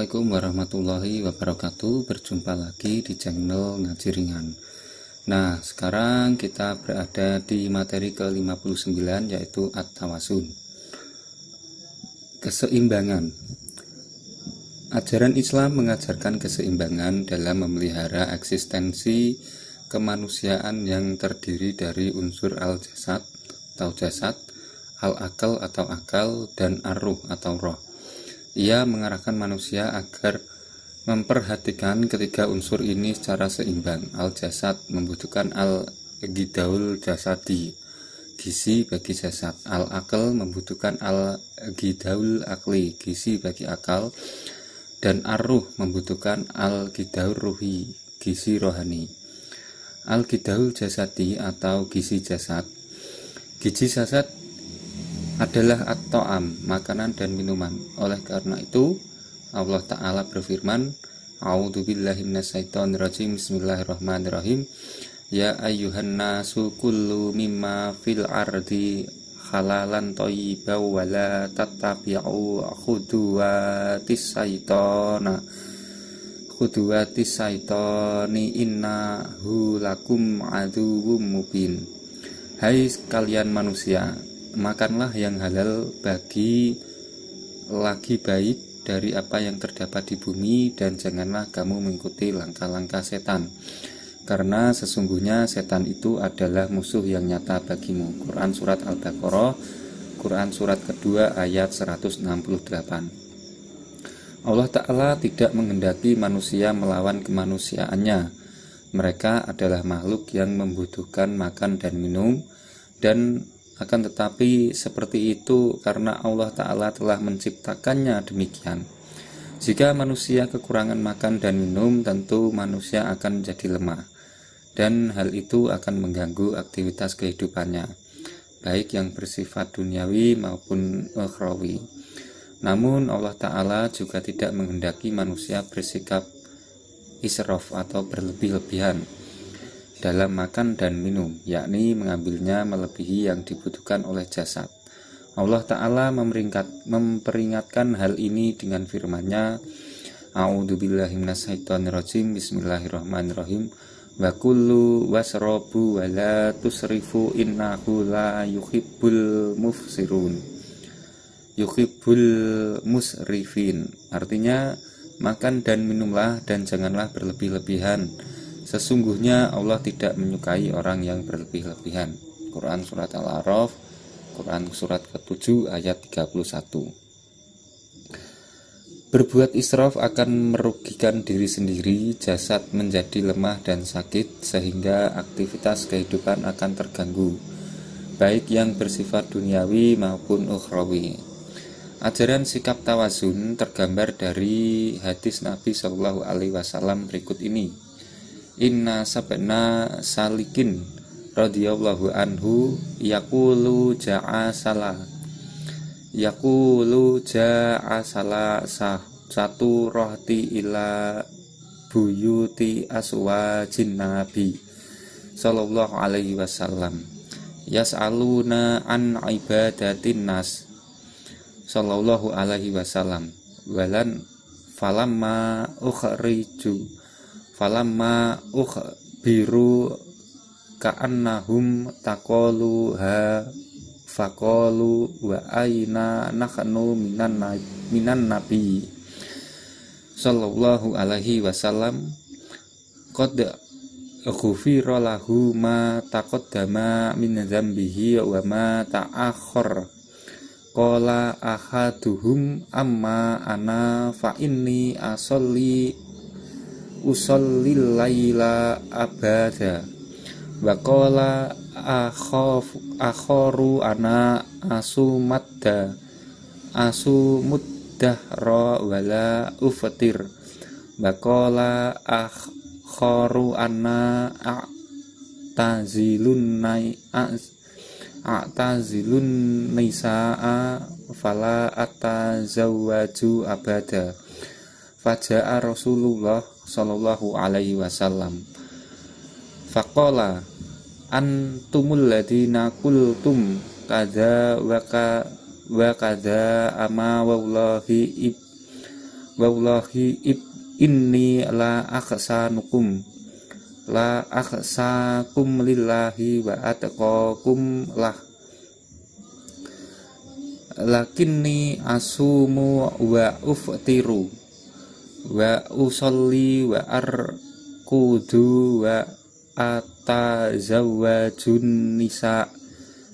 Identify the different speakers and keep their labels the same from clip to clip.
Speaker 1: Assalamualaikum warahmatullahi wabarakatuh. Berjumpa lagi di channel Ngaji Ringan. Nah, sekarang kita berada di materi ke-59, yaitu At-Tawasun, keseimbangan. Ajaran Islam mengajarkan keseimbangan dalam memelihara eksistensi kemanusiaan yang terdiri dari unsur al-jasad atau jasad, al-akal atau akal, dan ar-ruh atau roh. Ia mengarahkan manusia agar memperhatikan ketiga unsur ini secara seimbang. Al-jasad membutuhkan al-gidaul jasadi, gizi bagi jasad. Al-akal membutuhkan al-gidaul akli, gizi bagi akal. Dan ar-ruh membutuhkan al-gidaul ruhi, gizi rohani. Al-gidaul jasadi atau gizi jasad. Gizi jasad adalah at-ta'am, makanan dan minuman. Oleh karena itu, Allah Ta'ala berfirman, A'udzubillahi minasyaitonirrajim, Bismillahirrahmanirrahim. Ya ayyuhan nasu kullu mimma fil ardi halalan thayyiban wa la tattabi'u khutuwatis syaitani innahu lakum aduwwum mubin. Hai kalian manusia, makanlah yang halal bagi lagi baik dari apa yang terdapat di bumi, dan janganlah kamu mengikuti langkah-langkah setan, karena sesungguhnya setan itu adalah musuh yang nyata bagimu. Quran Surat Al-Baqarah, Quran Surat kedua ayat 168. Allah Ta'ala tidak menghendaki manusia melawan kemanusiaannya. Mereka adalah makhluk yang membutuhkan makan dan minum, dan akan tetapi seperti itu karena Allah Ta'ala telah menciptakannya demikian. Jika manusia kekurangan makan dan minum, tentu manusia akan menjadi lemah, dan hal itu akan mengganggu aktivitas kehidupannya, baik yang bersifat duniawi maupun ukhrawi. Namun Allah Ta'ala juga tidak menghendaki manusia bersikap israf atau berlebih-lebihan dalam makan dan minum, yakni mengambilnya melebihi yang dibutuhkan oleh jasad. Allah Ta'ala memperingatkan hal ini dengan firman-Nya, A'udzubillahi minasyaitonirrajim, Bismillahirrahmanirrahim. Wa kullu wasrabu wa la tusrifu innahu la yuhibbul musrifin. Artinya, makan dan minumlah dan janganlah berlebih-lebihan. Sesungguhnya Allah tidak menyukai orang yang berlebih-lebihan. Quran Surat Al-A'raf, Quran Surat ke-7 ayat 31. Berbuat israf akan merugikan diri sendiri, jasad menjadi lemah dan sakit, sehingga aktivitas kehidupan akan terganggu, baik yang bersifat duniawi maupun ukhrawi. Ajaran sikap tawasun tergambar dari hadis Nabi Shallallahu Alaihi Wasallam berikut ini. Inna sabna salikin radhiyallahu anhu yaqulu ja'a salah satu rohti ila buyuti aswajin nabi sallallahu alaihi wasallam yas'aluna an ibadatin nas sallallahu alaihi wasallam walan falamma ukhbiru ka'annahum taqalu ha faqalu wa aina nahnu minan nabi sallallahu alaihi wasallam qad ghufira lahu ma taqaddama min dzambihi wa ma ta'akhkhar. Qala ahaduhum amma ana fa inni usallil laila abada wa qala akharu ana asumuddahra wala ufatir wa qala akharu ana a'tazilun nisaa fala atazawwaju abada. Faja'a Rasulullah sallallahu alaihi wasallam faqala antumul ladina qultum kadza wa kadza ama wallahi wallahi inni la akhsakum lillahi wa atqakum lah, lakinni asumu wa uftiru wa usolli wa arkudu wa atazawwajun nisa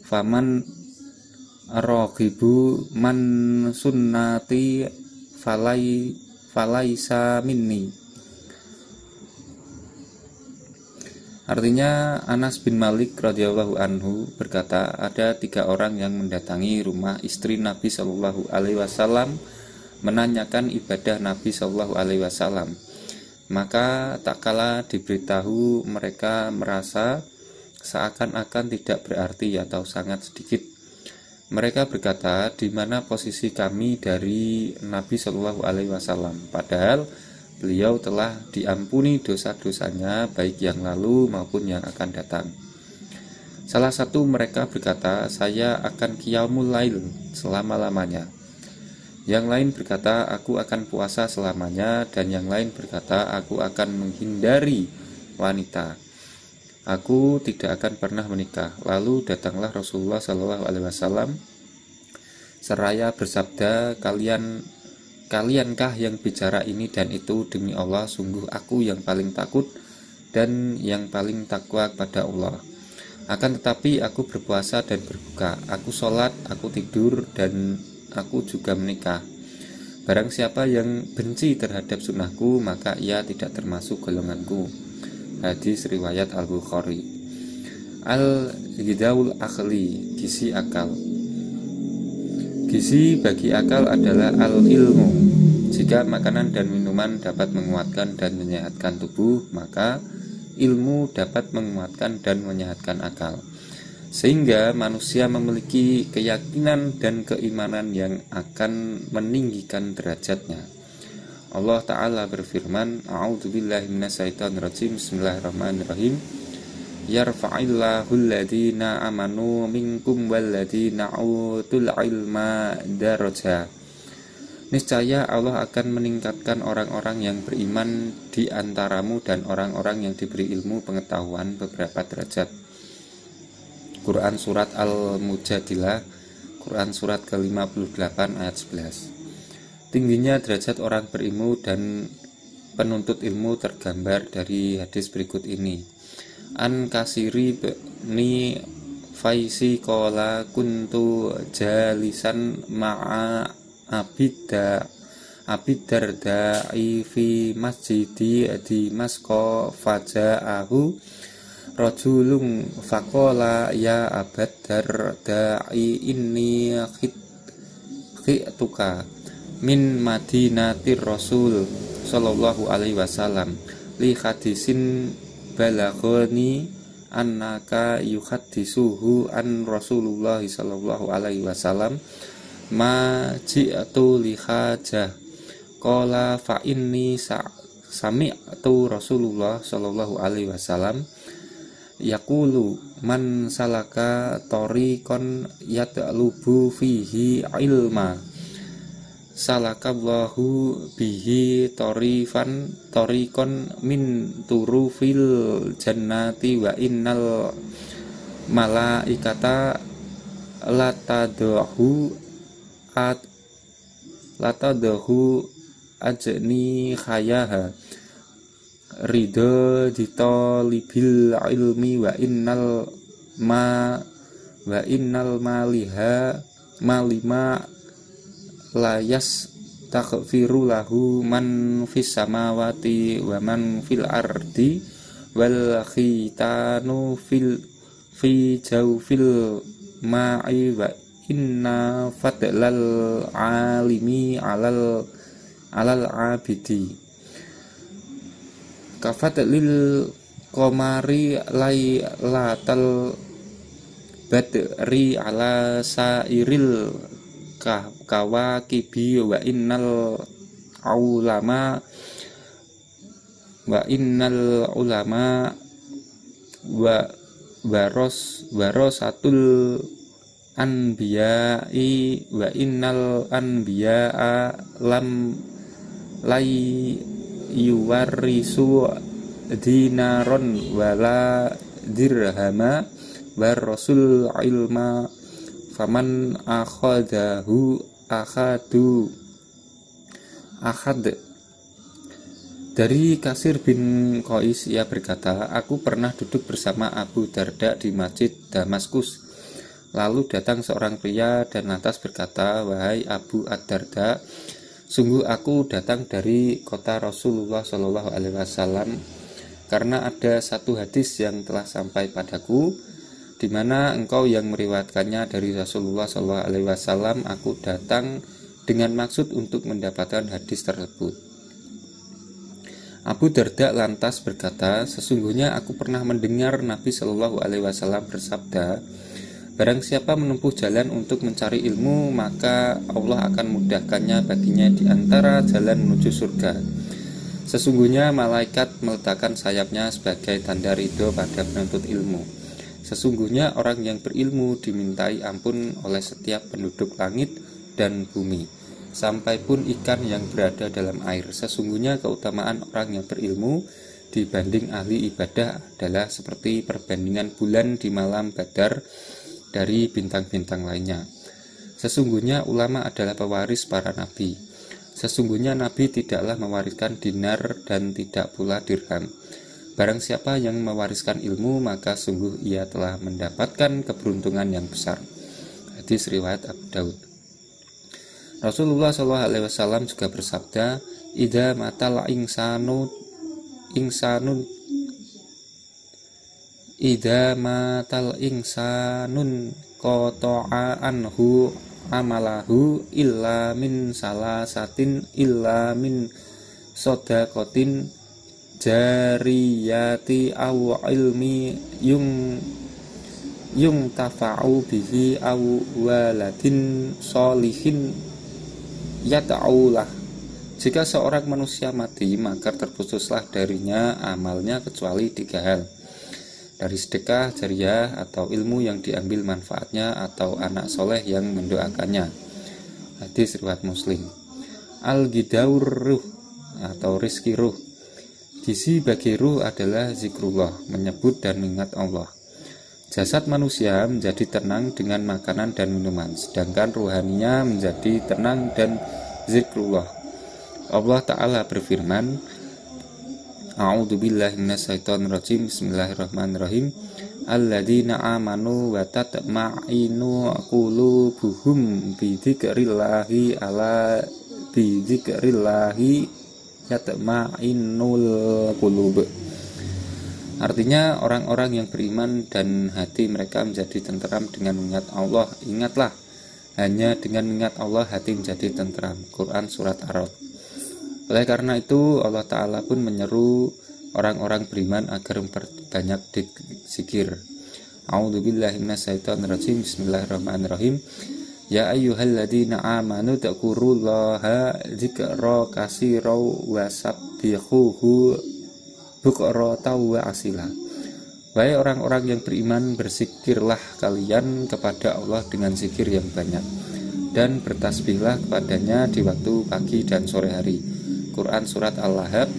Speaker 1: faman raghibu man sunnati falaisa minni. Artinya, Anas bin Malik radhiyallahu anhu berkata, ada 3 orang yang mendatangi rumah istri Nabi Shallallahu Alaihi Wasallam menanyakan ibadah Nabi Shallallahu Alaihi Wasallam. Maka tak kala diberitahu, mereka merasa seakan-akan tidak berarti atau sangat sedikit. Mereka berkata, di mana posisi kami dari Nabi Shallallahu Alaihi Wasallam, padahal beliau telah diampuni dosa-dosanya baik yang lalu maupun yang akan datang. Salah satu mereka berkata, saya akan qiyamul lail selama-lamanya. Yang lain berkata, aku akan puasa selamanya. Dan yang lain berkata, aku akan menghindari wanita. Aku tidak akan pernah menikah. Lalu datanglah Rasulullah SAW seraya bersabda, Kaliankah yang bicara ini dan itu? Demi Allah, sungguh aku yang paling takut dan yang paling takwa kepada Allah. Akan tetapi aku berpuasa dan berbuka, aku sholat, aku tidur, dan aku juga menikah. Barang siapa yang benci terhadap sunnahku, maka ia tidak termasuk golonganku. Hadis riwayat Al-Bukhari. Al-Ghidaul Akhli, gizi akal. Gizi bagi akal adalah al-ilmu. Jika makanan dan minuman dapat menguatkan dan menyehatkan tubuh, maka ilmu dapat menguatkan dan menyehatkan akal. Sehingga manusia memiliki keyakinan dan keimanan yang akan meninggikan derajatnya. Allah Ta'ala berfirman, A'udzubillahi minasyaitonirrajim, Bismillahirrahmanirrahim. Yarfa'illahu alladhina amanu minkum walladhina utul ilma daraja. Niscaya Allah akan meningkatkan orang-orang yang beriman di antaramu dan orang-orang yang diberi ilmu pengetahuan beberapa derajat. Quran Surat Al-Mujadilah, Quran Surat ke-58 ayat 11. Tingginya derajat orang berilmu dan penuntut ilmu tergambar dari hadis berikut ini. An Kasiri ni Faisi kola kuntu jalisan ma'a Abidarda'i fi masjidi di Masko faja'ahu rajulun faqala ya Abidarda'i inni khituka min madinatir Rasul sallallahu alaihi wasallam li hadisin balaghani annaka yuhaddisuhu an Rasulullah sallallahu alaihi wasallam ma ji'tu li hajah qala fa inni sami'tu Rasulullah sallallahu alaihi wasallam yaqulu man salaka tariqan yatlubu fihi ilma salakallahu bihi tariqan min turufil jannati wa innal malaikata latadahu ajni khayaha ridho ditolibil ilmi wa innal malima layas taghfiru lahu man fis samawati wa man fil ardi wal khitanu fi jawfil ma'i wa inna fadlal alimi alal abidi kafadlil qamari laylatal badri ala sairil kawakibi wa innal ulama wa warasatul anbiya'i wa innal anbiya'a lai yuwarisu dinaron wala dirhama war rasul ilma faman akhadahu akhad. Dari Kasir bin Qais, ia berkata, aku pernah duduk bersama Abu Darda di masjid Damaskus. Lalu datang seorang pria dan lantas berkata, wahai Abu Ad-Darda, sungguh aku datang dari kota Rasulullah Shallallahu Alaihi Wasallam karena ada satu hadis yang telah sampai padaku, di mana engkau yang meriwayatkannya dari Rasulullah Shallallahu Alaihi Wasallam. Aku datang dengan maksud untuk mendapatkan hadis tersebut. Abu Darda lantas berkata, sesungguhnya aku pernah mendengar Nabi Shallallahu Alaihi Wasallam bersabda, barang siapa menempuh jalan untuk mencari ilmu, maka Allah akan mudahkannya baginya di antara jalan menuju surga. Sesungguhnya malaikat meletakkan sayapnya sebagai tanda ridho pada penuntut ilmu. Sesungguhnya orang yang berilmu dimintai ampun oleh setiap penduduk langit dan bumi, sampai pun ikan yang berada dalam air. Sesungguhnya keutamaan orang yang berilmu dibanding ahli ibadah adalah seperti perbandingan bulan di malam Badar dari bintang-bintang lainnya. Sesungguhnya ulama adalah pewaris para nabi. Sesungguhnya nabi tidaklah mewariskan dinar dan tidak pula dirham. Barang siapa yang mewariskan ilmu, maka sungguh ia telah mendapatkan keberuntungan yang besar. Hadis riwayat Abu Daud. Rasulullah SAW juga bersabda, idza matal insanun qata'a anhu amalahu illa min salasatin illa min shadaqatin jariyati aw ilmi yung tafa'u bihi aw waladin sholihin yata'ulah. Jika seorang manusia mati, maka terputuslah darinya amalnya kecuali 3 hal: dari sedekah jariah atau ilmu yang diambil manfaatnya atau anak soleh yang mendoakannya. Hadis riwayat Muslim. Al-Gidaur ruh atau rizki ruh. Gizi bagi ruh adalah zikrullah, menyebut dan mengingat Allah. Jasad manusia menjadi tenang dengan makanan dan minuman, sedangkan ruhaninya menjadi tenang dan zikrullah. Allah Ta'ala berfirman, A'udzubillahi minasyaitonirrajim, bismillahirrahmanirrahim, alladzina amanu wa tatma'innu qulubuhum bi dzikrillahi ala bi dzikrillahi yatma'innul qulub. Artinya orang-orang yang beriman dan hati mereka menjadi tenteram dengan mengingat Allah. Ingatlah, hanya dengan mengingat Allah hati menjadi tenteram. Quran Surat Ar-Ra'd. Oleh karena itu Allah Ta'ala pun menyeru orang-orang beriman agar memperbanyak zikir. A'udzubillahi minasyaitonirrajim, bismillahirrahmanirrahim. Ya ayyuhalladzina amanu dzkurullaha dzikra katsiran wa sabbihuhu bukratan wa asila. Wahai orang-orang yang beriman, berzikirlah kalian kepada Allah dengan zikir yang banyak, dan bertasbihlah kepadanya di waktu pagi dan sore hari. Quran Surat Al-Lahab,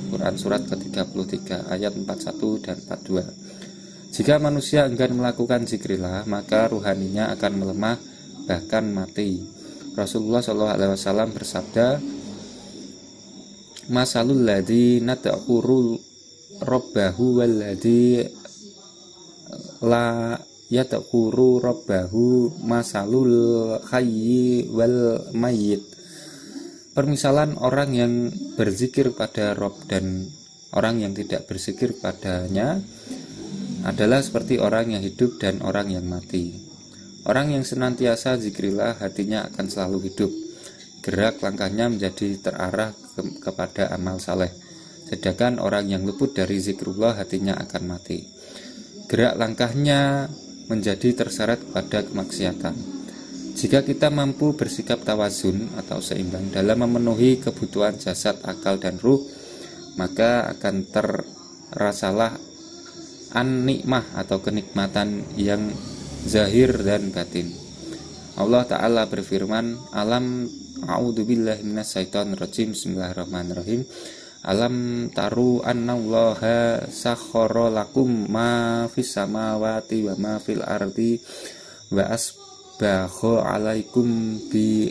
Speaker 1: Quran Surat ke-33 ayat 41 dan 42. Jika manusia enggan melakukan zikrillah, maka ruhaninya akan melemah, bahkan mati. Rasulullah SAW bersabda, masalul ladzi nad'uru rabbahu walladzi la yadhkuru rabbahu masalul hayyi wal mayyit. Permisalan orang yang berzikir pada Rabb dan orang yang tidak berzikir padanya adalah seperti orang yang hidup dan orang yang mati. Orang yang senantiasa zikrillah, hatinya akan selalu hidup. Gerak langkahnya menjadi terarah kepada amal saleh. Sedangkan orang yang luput dari zikrullah, hatinya akan mati. Gerak langkahnya menjadi terseret pada kemaksiatan. Jika kita mampu bersikap tawazun atau seimbang dalam memenuhi kebutuhan jasad, akal, dan ruh, maka akan terasalah an-nikmah atau kenikmatan yang zahir dan batin. Allah Ta'ala berfirman, alam A'udzubillahi minasyaitonirrajim. Bismillahirrahmanirrahim. Alam taru annallaha sakhkhara lakum ma fis samawati wa ma fil ardi wa asbagha 'alaikum bi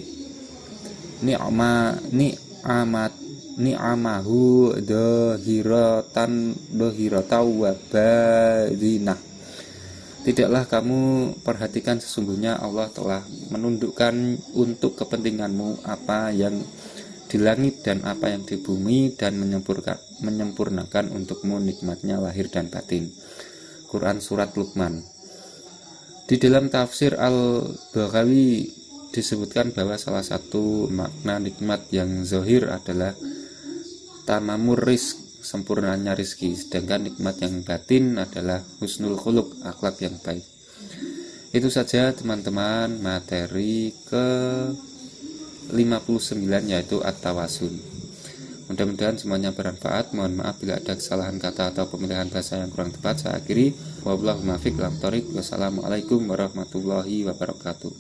Speaker 1: ni'amahu dhahiratan wa badinah. Tidaklah kamu perhatikan, sesungguhnya Allah telah menundukkan untuk kepentinganmu apa yang di langit dan apa yang di bumi, dan menyempurnakan untukmu nikmatnya lahir dan batin. Quran Surat Luqman. Di dalam tafsir Al-Baghawi disebutkan bahwa salah satu makna nikmat yang zahir adalah tamamur rizq, sempurnanya rizki, sedangkan nikmat yang batin adalah husnul khuluq, akhlak yang baik. Itu saja teman-teman materi ke 59 yaitu at-tawasul. Mudah-mudahan semuanya bermanfaat. Mohon maaf bila ada kesalahan kata atau pemilihan bahasa yang kurang tepat. Saya akhiri, wabillahi muwaffiq ila thoriq. Wassalamualaikum warahmatullahi wabarakatuh.